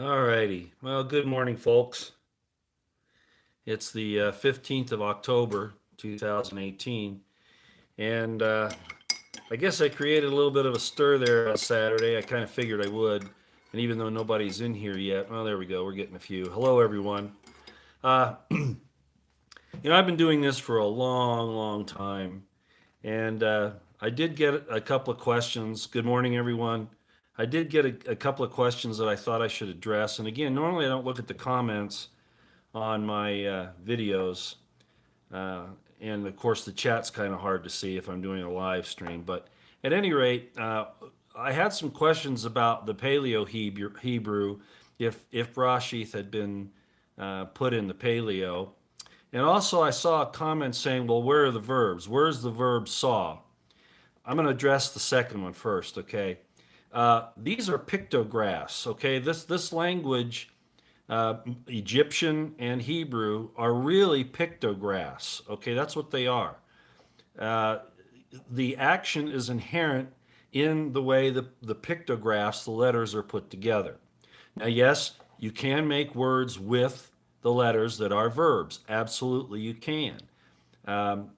All righty. Well, good morning, folks. It's the 15th of October, 2018. And I guess I created a little bit of a stir there on Saturday. I kind of figured I would. And even though nobody's in here yet, well, there we go. We're getting a few. Hello, everyone. I've been doing this for a long, long time. And I did get a couple of questions. Good morning, everyone. I did get a couple of questions that I thought I should address. And again, normally I don't look at the comments on my videos. Uh, and of course, the chat's kind of hard to see if I'm doing a live stream. But at any rate, I had some questions about the Paleo Hebrew, if Brashith had been put in the Paleo. And also, I saw a comment saying, well, where are the verbs? Where's the verb saw? I'm going to address the second one first, okay? These are pictographs, okay? This language, Egyptian and Hebrew, are really pictographs, okay? That's what they are. Uh, the action is inherent in the way the pictographs, the letters, are put together. Now, yes, you can make words with the letters that are verbs. Absolutely, you can. Um,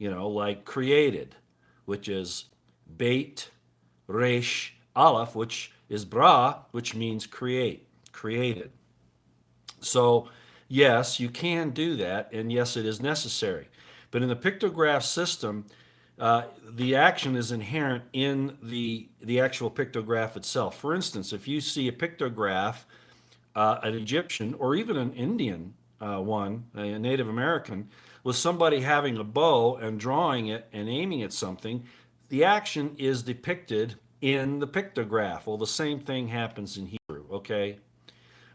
like created, which is bait, resh, aleph, which is bra, which means create, created. So, yes, you can do that, and yes, it is necessary. But in the pictograph system, the action is inherent in the actual pictograph itself. For instance, if you see a pictograph, an Egyptian or even an Indian one, a Native American, with somebody having a bow and drawing it and aiming at something, the action is depicted in the pictograph. Well, the same thing happens in Hebrew, okay?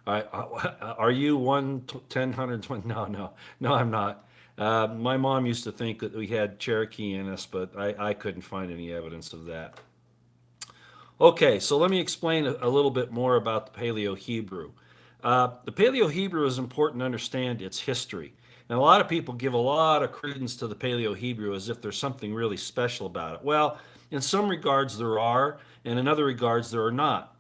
Are you 110, 120? No, I'm not. My mom used to think that we had Cherokee in us, but I couldn't find any evidence of that. Okay, so let me explain a little bit more about the Paleo Hebrew. The Paleo Hebrew is important to understand its history. And a lot of people give a lot of credence to the Paleo Hebrew as if there's something really special about it. Well, in some regards there are, and in other regards there are not.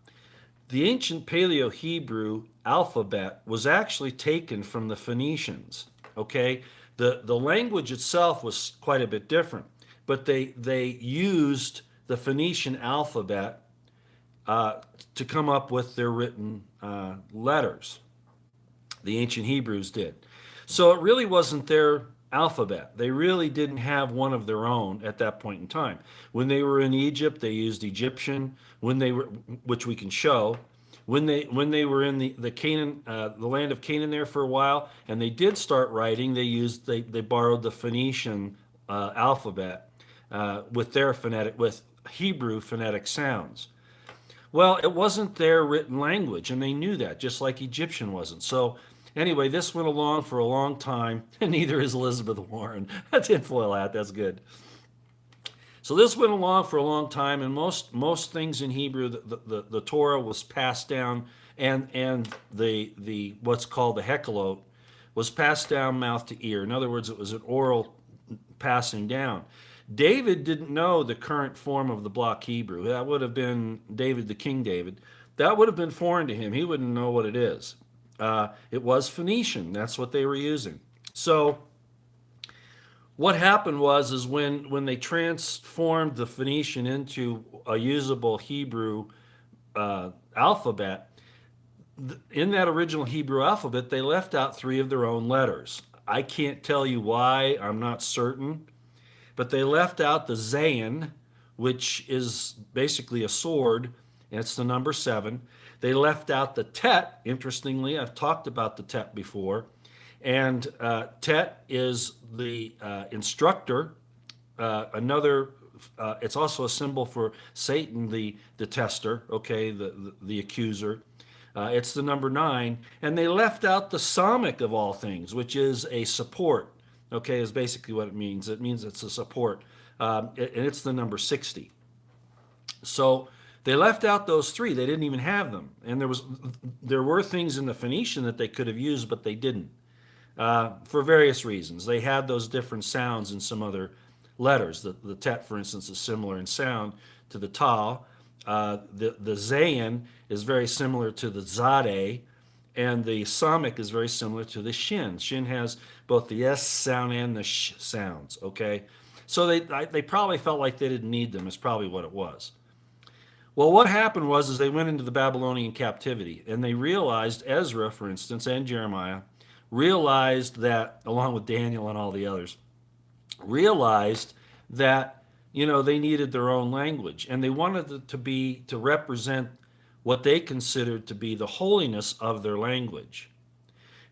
The ancient Paleo Hebrew alphabet was actually taken from the Phoenicians. Okay, the language itself was quite a bit different, but they used the Phoenician alphabet to come up with their written letters. The ancient Hebrews did. So it really wasn't their alphabet. They really didn't have one of their own at that point in time. When they were in Egypt, they used Egyptian. When they were, which we can show, when they were in the Canaan, the land of Canaan there for a while, and they did start writing, they borrowed the Phoenician alphabet with Hebrew phonetic sounds. Well, it wasn't their written language, and they knew that, just like Egyptian wasn't. So, anyway, this went along for a long time, and neither is Elizabeth Warren. Tinfoil hat, that's good. So this went along for a long time, and most things in Hebrew, the Torah was passed down, and the what's called the Hekkelot was passed down mouth to ear. In other words, it was an oral passing down. David didn't know the current form of the block Hebrew. That would have been David, the King David. That would have been foreign to him. He wouldn't know what it is. It was Phoenician. That's what they were using. So what happened was is when they transformed the Phoenician into a usable Hebrew alphabet, in that original Hebrew alphabet, they left out three of their own letters. I can't tell you why. I'm not certain. But they left out the Zayin, which is basically a sword, and it's the number 7. They left out the Tet. Interestingly, I've talked about the Tet before. And Tet is the instructor. It's also a symbol for Satan, the tester, okay, the accuser. It's the number 9. And they left out the Samic of all things, which is a support. Okay, is basically what it means. It means it's a support, and it's the number 60. So they left out those three. They didn't even have them, and there were things in the Phoenician that they could have used, but they didn't for various reasons. They had those different sounds in some other letters. The tet, for instance, is similar in sound to the ta. The Zayin is very similar to the Zadeh, and the Samic is very similar to the Shin. Shin has both the S sound and the Sh sounds, okay? So they probably felt like they didn't need them, is probably what it was. Well, what happened was is they went into the Babylonian captivity, and they realized, Ezra, for instance, and Jeremiah, realized that, along with Daniel and all the others, realized that, they needed their own language, and they wanted it to represent what they considered to be the holiness of their language.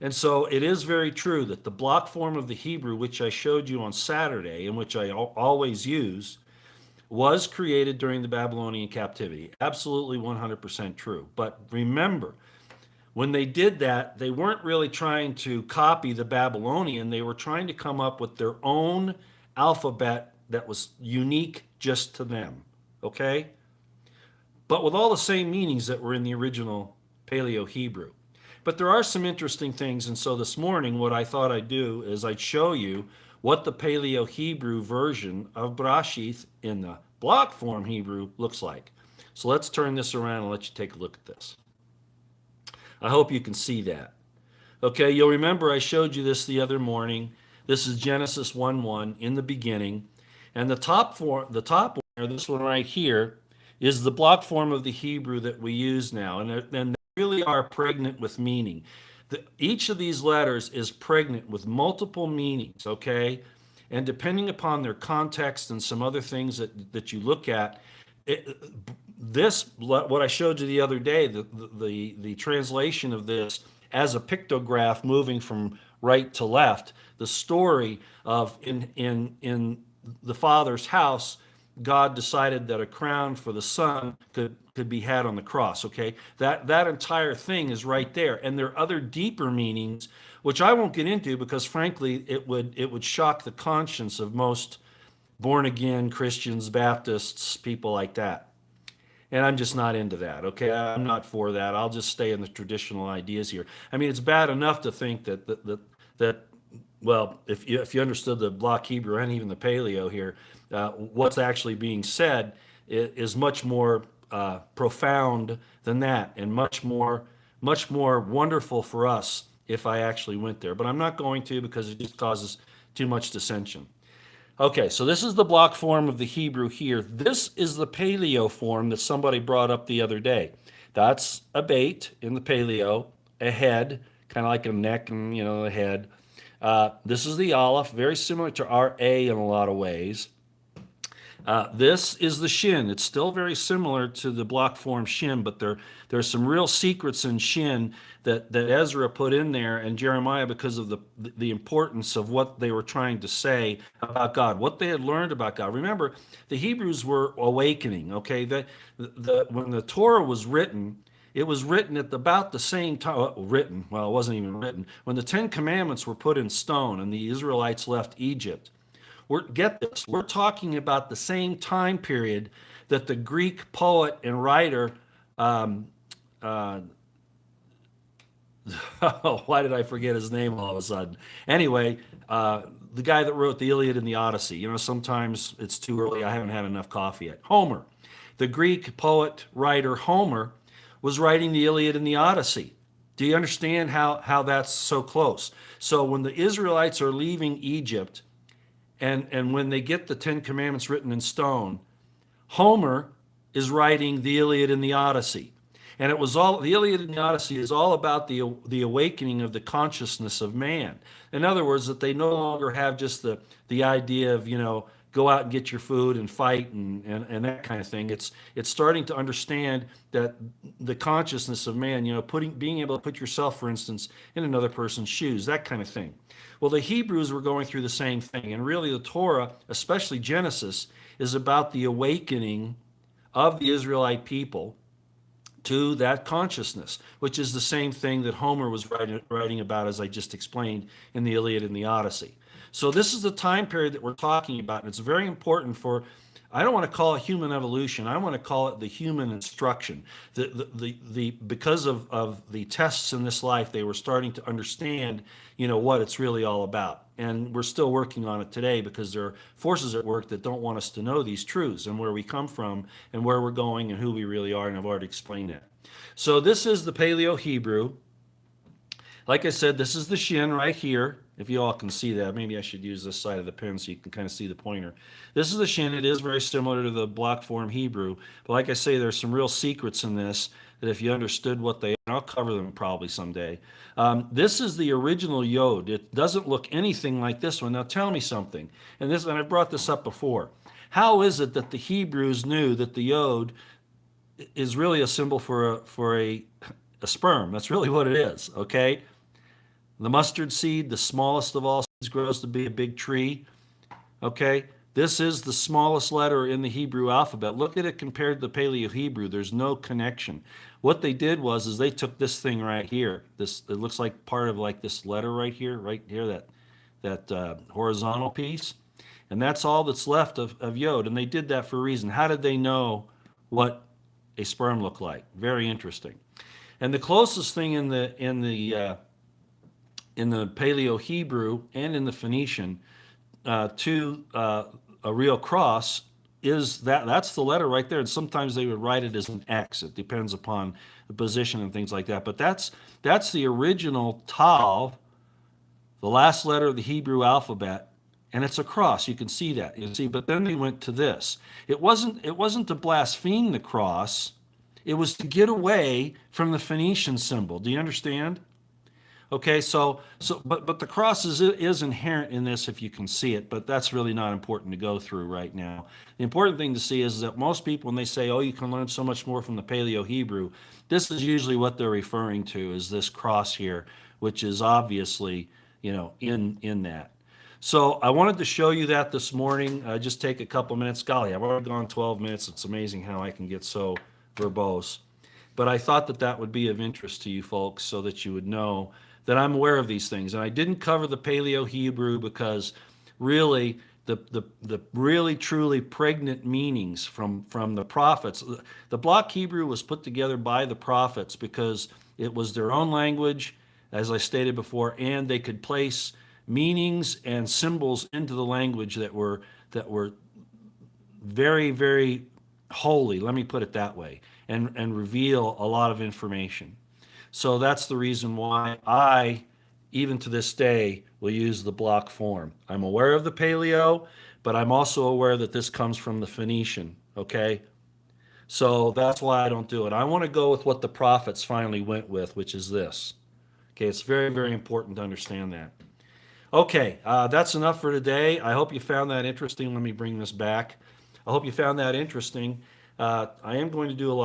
And so it is very true that the block form of the Hebrew, which I showed you on Saturday, and which I always use, was created during the Babylonian captivity. Absolutely 100% true. But remember, when they did that, they weren't really trying to copy the Babylonian. They were trying to come up with their own alphabet that was unique just to them. Okay? But with all the same meanings that were in the original Paleo Hebrew. But there are some interesting things, and so this morning what I thought I'd do is I'd show you what the Paleo Hebrew version of Brashith in the block form Hebrew looks like. So let's turn this around and let you take a look at this. I hope you can see that. Okay, you'll remember I showed you this the other morning. This is Genesis 1:1 in the beginning. And the top one, or this one right here, is the block form of the Hebrew that we use now. And they really are pregnant with meaning. Each of these letters is pregnant with multiple meanings, okay? And depending upon their context and some other things that you look at, what I showed you the other day, the translation of this as a pictograph moving from right to left, the story of in the Father's house, God decided that a crown for the Son could be had on the cross, okay? That entire thing is right there. And there are other deeper meanings, which I won't get into because frankly, it would shock the conscience of most born-again Christians, Baptists, people like that. And I'm just not into that, okay? I'm not for that. I'll just stay in the traditional ideas here. I mean, it's bad enough to think that well, if you understood the block Hebrew and even the Paleo here, what's actually being said is much more profound than that, and much more wonderful for us if I actually went there. But I'm not going to because it just causes too much dissension. Okay, so this is the block form of the Hebrew here. This is the Paleo form that somebody brought up the other day. That's a bait in the Paleo, a head, kind of like a neck and, a head. This is the Aleph, very similar to our A in a lot of ways. This is the Shin. It's still very similar to the block form Shin, but there's some real secrets in Shin that Ezra put in there, and Jeremiah, because of the importance of what they were trying to say about God, what they had learned about God. Remember, the Hebrews were awakening, okay? When the Torah was written, it was written at about the same time, well, it wasn't even written. When the Ten Commandments were put in stone and the Israelites left Egypt, get this, we're talking about the same time period that the Greek poet and writer, why did I forget his name all of a sudden? Anyway, the guy that wrote the Iliad and the Odyssey, sometimes it's too early, I haven't had enough coffee yet. Homer, the Greek poet, writer Homer, was writing the Iliad and the Odyssey. Do you understand how that's so close? So when the Israelites are leaving Egypt, and when they get the Ten Commandments written in stone, Homer is writing the Iliad and the Odyssey. And the Iliad and the Odyssey is all about the awakening of the consciousness of man. In other words, that they no longer have just the idea of, go out and get your food and fight and that kind of thing. It's starting to understand that the consciousness of man, being able to put yourself, for instance, in another person's shoes, that kind of thing. Well, the Hebrews were going through the same thing. And really the Torah, especially Genesis, is about the awakening of the Israelite people to that consciousness, which is the same thing that Homer was writing about, as I just explained, in the Iliad and the Odyssey. So this is the time period that we're talking about, and it's very important for, I don't want to call it human evolution, I want to call it the human instruction. Because of the tests in this life, they were starting to understand, what it's really all about. and we're still working on it today because there are forces at work that don't want us to know these truths and where we come from and where we're going and who we really are, and I've already explained that. So this is the Paleo Hebrew. Like I said, this is the shin right here. If you all can see that, maybe I should use this side of the pen so you can kind of see the pointer. This is the shin. It is very similar to the block form Hebrew, but like I say, there's some real secrets in this that if you understood what they are, and I'll cover them probably someday. This is the original yod. It doesn't look anything like this one. Now tell me something, and I've brought this up before. How is it that the Hebrews knew that the yod is really a symbol for a sperm? That's really what it is, okay? The mustard seed, the smallest of all seeds, grows to be a big tree. Okay? This is the smallest letter in the Hebrew alphabet. Look at it compared to the Paleo Hebrew. There's no connection. What they did was they took this thing right here. It looks like part of like this letter right here, that horizontal piece. And that's all that's left of yod. And they did that for a reason. How did they know what a sperm looked like? Very interesting. And the closest thing in the Paleo Hebrew and in the Phoenician to a real cross is that's the letter right there. And sometimes they would write it as an X. It depends upon the position and things like that. But that's the original Tav, the last letter of the Hebrew alphabet, and it's a cross. You can see that. You see, but then they went to this. It wasn't to blaspheme the cross. It was to get away from the Phoenician symbol. Do you understand? Okay, but the cross is inherent in this if you can see it, but that's really not important to go through right now. The important thing to see is that most people, when they say, oh, you can learn so much more from the Paleo Hebrew, this is usually what they're referring to, is this cross here, which is obviously, in that. So I wanted to show you that this morning. Just take a couple minutes. Golly, I've already gone 12 minutes. It's amazing how I can get so verbose. But I thought that would be of interest to you folks so that you would know that I'm aware of these things. And I didn't cover the Paleo Hebrew because really the really truly pregnant meanings from the prophets. The block Hebrew was put together by the prophets because it was their own language, as I stated before, and they could place meanings and symbols into the language that were very, very holy, let me put it that way, and reveal a lot of information. So that's the reason why I, even to this day, will use the block form. I'm aware of the Paleo, but I'm also aware that this comes from the Phoenician, okay? So that's why I don't do it. I want to go with what the prophets finally went with, which is this. Okay, it's very, very important to understand that. Okay, that's enough for today. I hope you found that interesting. Let me bring this back. I hope you found that interesting. I am going to do a lot